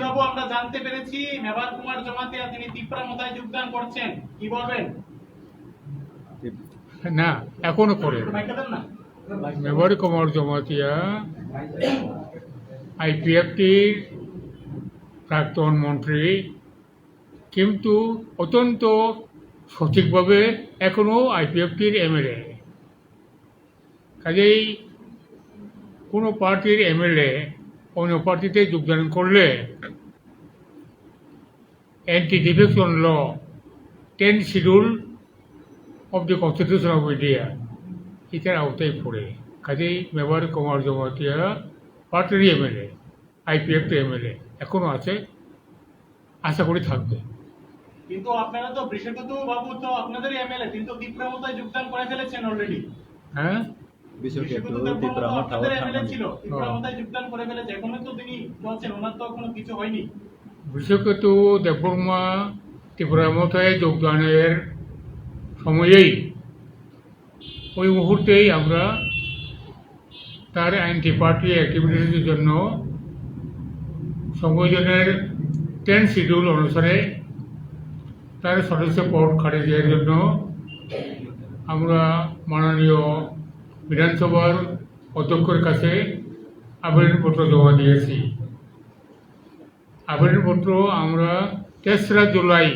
বাবু আমরা জানতে পেরেছি মেবার কুমার জমাতিয়া তিনি তিপ্রামতায় যোগদান করছেন, কি বলবেন? না, এখনো করে মাইকটা দেন না। মেবার কুমার জমাতিয়া আইপিএফটির প্রাক্তন মন্ত্রী, কিন্তু অত্যন্ত সঠিকভাবে এখনো আইপিএফটির এমএলএ। কাজেই কোনো পার্টির এমএলএ অন্য পার্টিতে যোগদান করলে anti defection law 10 schedule of the constitution of India এটার আওতায় পড়ে। কাজেই মেবার কুমার জমাতিয়া পার্টির এমএলএ, আইপিএফটি এমএলএ এখনো আছে, আশা করি থাকবে। কিন্তু আপনারা তো বৃষকেতু বাবু তো আপনাদেরই এমএলএ, কিন্তু তিপ্রামতায় যোগদান করে ফেলেছেন অলরেডি। হ্যাঁ, বৃষকেতু দেববর্মা আপনাদের এমএলএ ছিল, তিপ্রামতায় যোগদান করে ফেলেছে, এখনো তো তিনি চলছেন, ওনার তো এখনো কিছু হয়নি। বৃষকেতু দেববর্মা ত্রিপুরামতায় যোগদানের সময়েই ওই মুহূর্তেই আমরা তার অ্যান্টি পার্টি অ্যাক্টিভিটিসের জন্য সংবিধানের 10 শিডিউল অনুসারে তার সদস্য পদ খারিজের জন্য আমরা মাননীয় বিধানসভার অধ্যক্ষের কাছে আবেদনপত্র জমা দিয়েছি। আবেদনপত্র আমরা 3রা জুলাই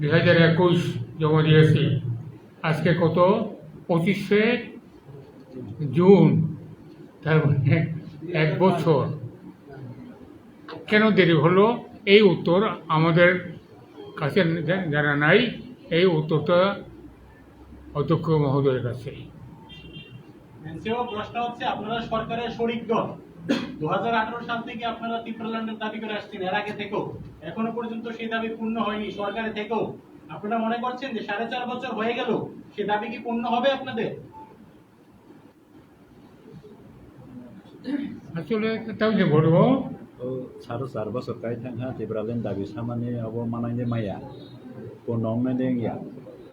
2021 জমা দিয়েছি। আজকে কত? 25শে জুন, তার মানে 1 বছর। কেন দেরি হলো এই উত্তর আমাদের কাছে জানা নাই, এই উত্তরটা অধ্যক্ষ মহোদয়ের কাছে। সেও প্রশ্ন হচ্ছে আপনারা সরকারের শরিক দল, 2018 সাল থেকে আপনারা তিপ্রাল্যান্ডের দাবি করে আসছেন, এর আগে থেকেও এখনো পর্যন্ত সেই দাবি পূর্ণ হয়নি সরকারে থেকেও। আপনারা মনে করছেন যে 4.5 বছর হয়ে গেল, সে দাবি কি পূর্ণ হবে আপনাদের? আসলে তাও যে বলবো সাড়ে 4 বছর কাই থাকা তিব্রালেন দাবি সামানি অবমানাইনি মাইয়া কোন নংনাইনি